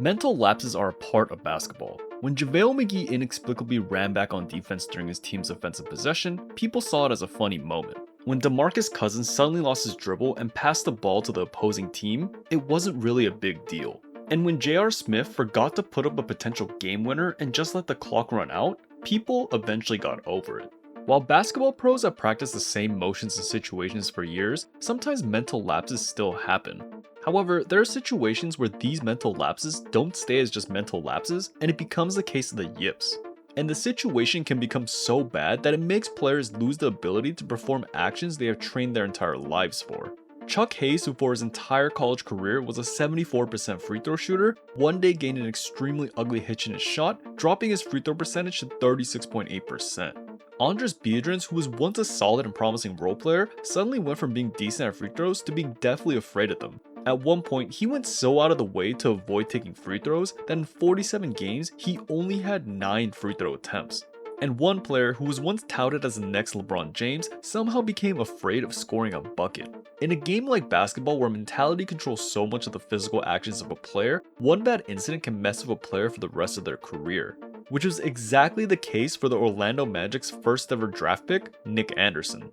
Mental lapses are a part of basketball. When JaVale McGee inexplicably ran back on defense during his team's offensive possession, people saw it as a funny moment. When DeMarcus Cousins suddenly lost his dribble and passed the ball to the opposing team, it wasn't really a big deal. And when J.R. Smith forgot to put up a potential game winner and just let the clock run out, people eventually got over it. While basketball pros have practiced the same motions and situations for years, sometimes mental lapses still happen. However, there are situations where these mental lapses don't stay as just mental lapses, and it becomes the case of the yips. And the situation can become so bad that it makes players lose the ability to perform actions they have trained their entire lives for. Chuck Hayes, who for his entire college career was a 74% free throw shooter, one day gained an extremely ugly hitch in his shot, dropping his free throw percentage to 36.8%. Andres Biedrins, who was once a solid and promising role player, suddenly went from being decent at free throws to being deathly afraid of them. At one point, he went so out of the way to avoid taking free throws that in 47 games, he only had 9 free throw attempts. And one player who was once touted as the next LeBron James somehow became afraid of scoring a bucket. In a game like basketball where mentality controls so much of the physical actions of a player, one bad incident can mess with a player for the rest of their career. Which was exactly the case for the Orlando Magic's first ever draft pick, Nick Anderson.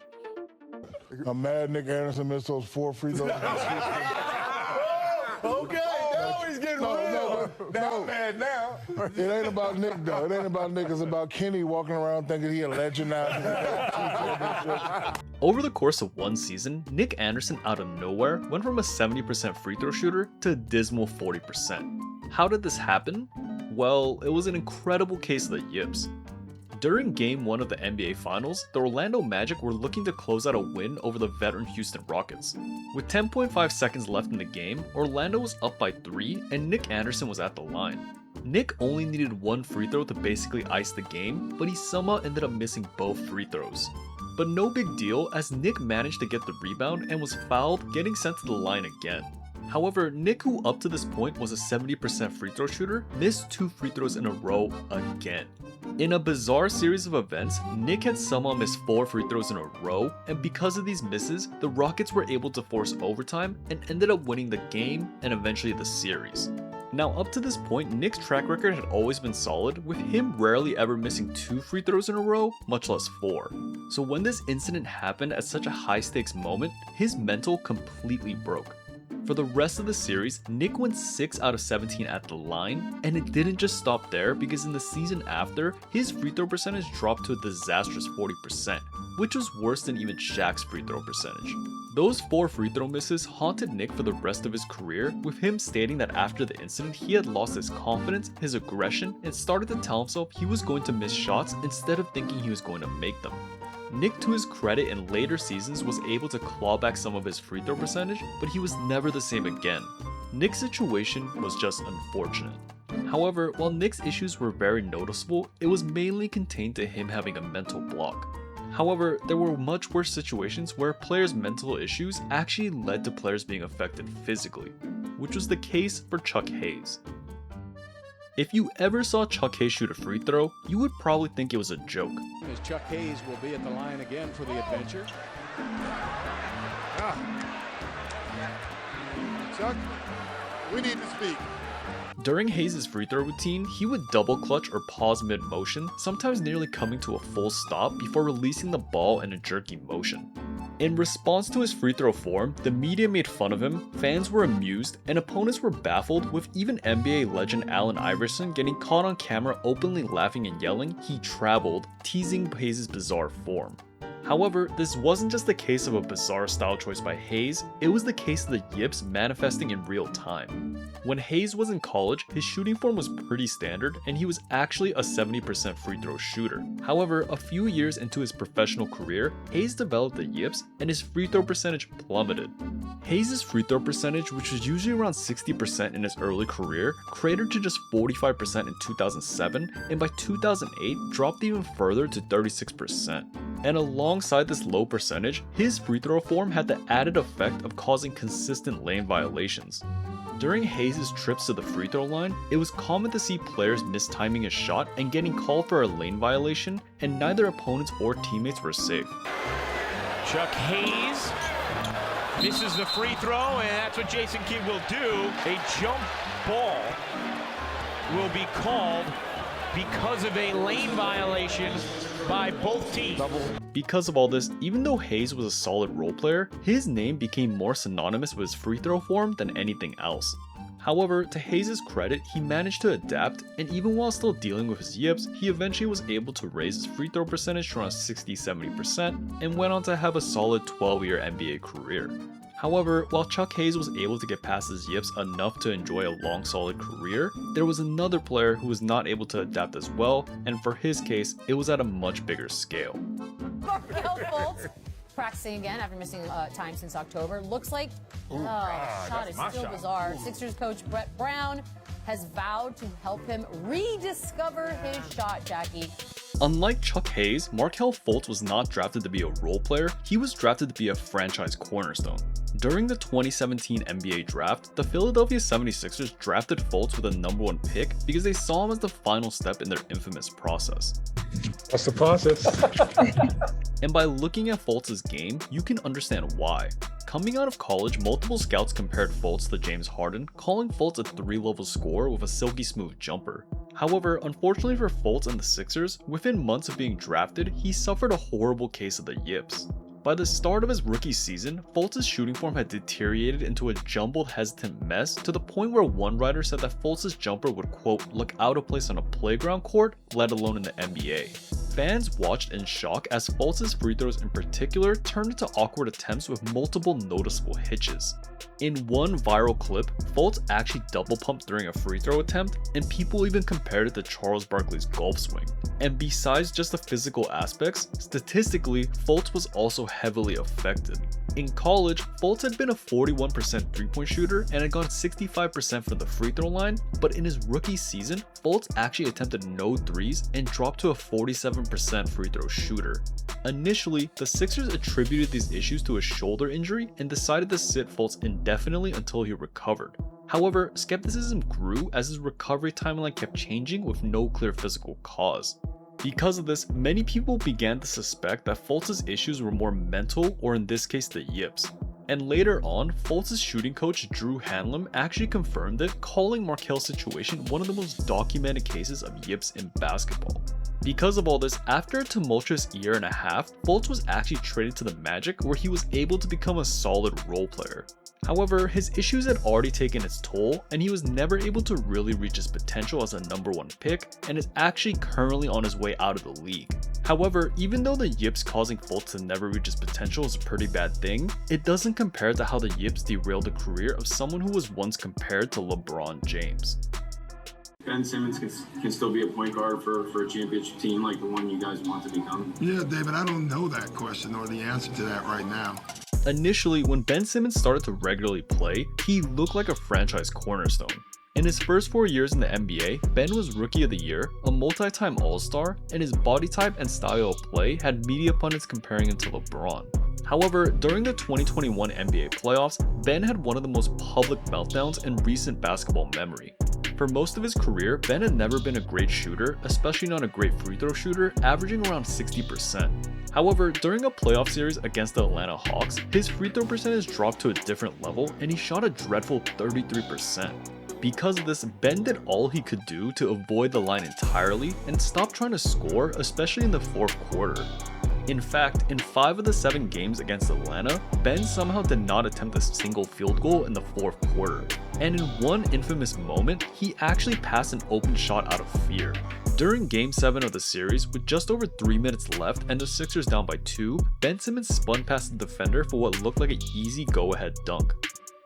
I'm mad Nick Anderson missed those 4 free throws. Okay, now he's getting real. Now mad now. It ain't about Nick though. It ain't about Nick. It's about Kenny walking around thinking he a legend now. Over the course of one season, Nick Anderson out of nowhere went from a 70% free throw shooter to a dismal 40%. How did this happen? Well, it was an incredible case of the yips. During Game 1 of the NBA Finals, the Orlando Magic were looking to close out a win over the veteran Houston Rockets. With 10.5 seconds left in the game, Orlando was up by 3 and Nick Anderson was at the line. Nick only needed one free throw to basically ice the game, but he somehow ended up missing both free throws. But no big deal, as Nick managed to get the rebound and was fouled, getting sent to the line again. However, Nick, who up to this point was a 70% free throw shooter, missed 2 free throws in a row again. In a bizarre series of events, Nick had somehow missed 4 free throws in a row, and because of these misses, the Rockets were able to force overtime and ended up winning the game and eventually the series. Now up to this point, Nick's track record had always been solid, with him rarely ever missing 2 free throws in a row, much less 4. So when this incident happened at such a high stakes moment, his mental completely broke. For the rest of the series, Nick went 6 out of 17 at the line, and it didn't just stop there because in the season after, his free throw percentage dropped to a disastrous 40%, which was worse than even Shaq's free throw percentage. Those 4 free throw misses haunted Nick for the rest of his career, with him stating that after the incident he had lost his confidence, his aggression, and started to tell himself he was going to miss shots instead of thinking he was going to make them. Nick, to his credit, in later seasons was able to claw back some of his free throw percentage, but he was never the same again. Nick's situation was just unfortunate. However, while Nick's issues were very noticeable, it was mainly contained to him having a mental block. However, there were much worse situations where players' mental issues actually led to players being affected physically, which was the case for Chuck Hayes. If you ever saw Chuck Hayes shoot a free throw, you would probably think it was a joke. As Chuck Hayes will be at the line again for the adventure. Chuck, we need to speak. During Hayes' free throw routine, he would double clutch or pause mid-motion, sometimes nearly coming to a full stop before releasing the ball in a jerky motion. In response to his free throw form, the media made fun of him, fans were amused, and opponents were baffled, with even NBA legend Allen Iverson getting caught on camera openly laughing and yelling he traveled, teasing Hayes' bizarre form. However, this wasn't just the case of a bizarre style choice by Hayes, it was the case of the yips manifesting in real time. When Hayes was in college, his shooting form was pretty standard, and he was actually a 70% free throw shooter. However, a few years into his professional career, Hayes developed the yips, and his free throw percentage plummeted. Hayes' free throw percentage, which was usually around 60% in his early career, cratered to just 45% in 2007, and by 2008 dropped even further to 36%. And alongside this low percentage, his free throw form had the added effect of causing consistent lane violations. During Hayes' trips to the free throw line, it was common to see players mistiming a shot and getting called for a lane violation, and neither opponents or teammates were safe. Chuck Hayes misses the free throw, and that's what Jason Kidd will do. A jump ball will be called because of a lane violation by both teams. Because of all this, even though Hayes was a solid role player, his name became more synonymous with his free throw form than anything else. However, to Hayes' credit, he managed to adapt, and even while still dealing with his yips, he eventually was able to raise his free throw percentage to around 60-70% and went on to have a solid 12-year NBA career. However, while Chuck Hayes was able to get past his yips enough to enjoy a long solid career, there was another player who was not able to adapt as well, and for his case, it was at a much bigger scale. Markelle Fultz practicing again after missing time since October. Looks like the shot is still bizarre. Sixers coach Brett Brown has vowed to help him rediscover his shot, Jackie. Unlike Chuck Hayes, Markelle Fultz was not drafted to be a role player, he was drafted to be a franchise cornerstone. During the 2017 NBA draft, the Philadelphia 76ers drafted Fultz with a #1 pick because they saw him as the final step in their infamous process. What's the process? And by looking at Fultz's game, you can understand why. Coming out of college, multiple scouts compared Fultz to James Harden, calling Fultz a 3-level scorer with a silky smooth jumper. However, unfortunately for Fultz and the Sixers, within months of being drafted, he suffered a horrible case of the yips. By the start of his rookie season, Fultz's shooting form had deteriorated into a jumbled, hesitant mess to the point where one writer said that Fultz's jumper would, quote, look out of place on a playground court, let alone in the NBA. Fans watched in shock as Fultz's free throws in particular turned into awkward attempts with multiple noticeable hitches. In one viral clip, Fultz actually double pumped during a free throw attempt, and people even compared it to Charles Barkley's golf swing. And besides just the physical aspects, statistically, Fultz was also heavily affected. In college, Fultz had been a 41% three-point shooter and had gone 65% from the free throw line, but in his rookie season, Fultz actually attempted no threes and dropped to a 47% free throw shooter. Initially, the Sixers attributed these issues to a shoulder injury and decided to sit Fultz indefinitely until he recovered. However, skepticism grew as his recovery timeline kept changing with no clear physical cause. Because of this, many people began to suspect that Fultz's issues were more mental, or in this case the yips. And later on, Fultz's shooting coach Drew Hanlon actually confirmed it, calling Markelle's situation one of the most documented cases of yips in basketball. Because of all this, after a tumultuous year and a half, Fultz was actually traded to the Magic, where he was able to become a solid role player. However, his issues had already taken its toll, and he was never able to really reach his potential as a #1 pick, and is actually currently on his way out of the league. However, even though the yips causing Fultz to never reach his potential is a pretty bad thing, it doesn't compare to how the yips derailed the career of someone who was once compared to LeBron James. Ben Simmons can still be a point guard for a championship team like the one you guys want to become? Yeah, David, I don't know that question or the answer to that right now. Initially, when Ben Simmons started to regularly play, he looked like a franchise cornerstone. In his first 4 years in the NBA, Ben was Rookie of the Year, a multi-time All-Star, and his body type and style of play had media pundits comparing him to LeBron. However, during the 2021 NBA playoffs, Ben had one of the most public meltdowns in recent basketball memory. For most of his career, Ben had never been a great shooter, especially not a great free throw shooter, averaging around 60%. However, during a playoff series against the Atlanta Hawks, his free throw percentage dropped to a different level and he shot a dreadful 33%. Because of this, Ben did all he could do to avoid the line entirely and stop trying to score, especially in the fourth quarter. In fact, in 5 of the 7 games against Atlanta, Ben somehow did not attempt a single field goal in the fourth quarter. And in one infamous moment, he actually passed an open shot out of fear. During Game 7 of the series, with just over 3 minutes left and the Sixers down by 2, Ben Simmons spun past the defender for what looked like an easy go-ahead dunk.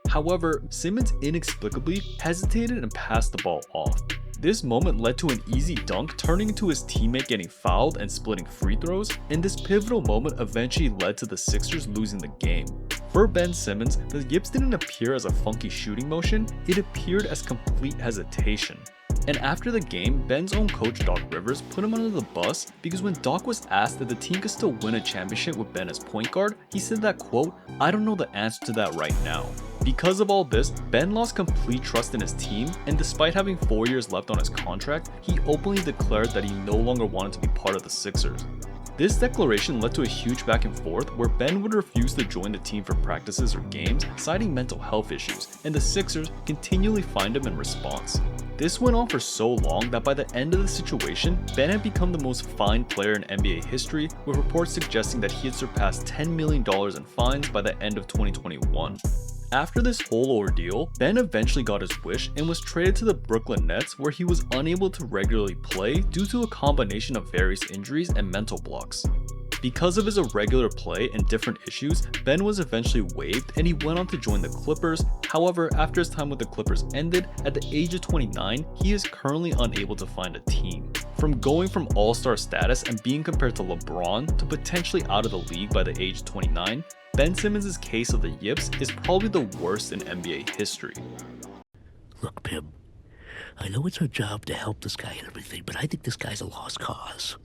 However, Simmons inexplicably hesitated and passed the ball off. This moment led to an easy dunk turning into his teammate getting fouled and splitting free throws, and this pivotal moment eventually led to the Sixers losing the game. For Ben Simmons, the yips didn't appear as a funky shooting motion, it appeared as complete hesitation. And after the game, Ben's own coach Doc Rivers put him under the bus because when Doc was asked if the team could still win a championship with Ben as point guard, he said that, quote, "I don't know the answer to that right now." Because of all this, Ben lost complete trust in his team, and despite having 4 years left on his contract, he openly declared that he no longer wanted to be part of the Sixers. This declaration led to a huge back and forth where Ben would refuse to join the team for practices or games, citing mental health issues, and the Sixers continually fined him in response. This went on for so long that by the end of the situation, Ben had become the most fined player in NBA history, with reports suggesting that he had surpassed $10 million in fines by the end of 2021. After this whole ordeal, Ben eventually got his wish and was traded to the Brooklyn Nets, where he was unable to regularly play due to a combination of various injuries and mental blocks. Because of his irregular play and different issues, Ben was eventually waived and he went on to join the Clippers. However, after his time with the Clippers ended, at the age of 29, he is currently unable to find a team. From going from all-star status and being compared to LeBron to potentially out of the league by the age of 29, Ben Simmons' case of the yips is probably the worst in NBA history. Look, Pim, I know it's our job to help this guy and everything, but I think this guy's a lost cause.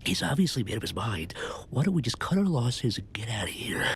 He's obviously made up his mind. Why don't we just cut our losses and get out of here?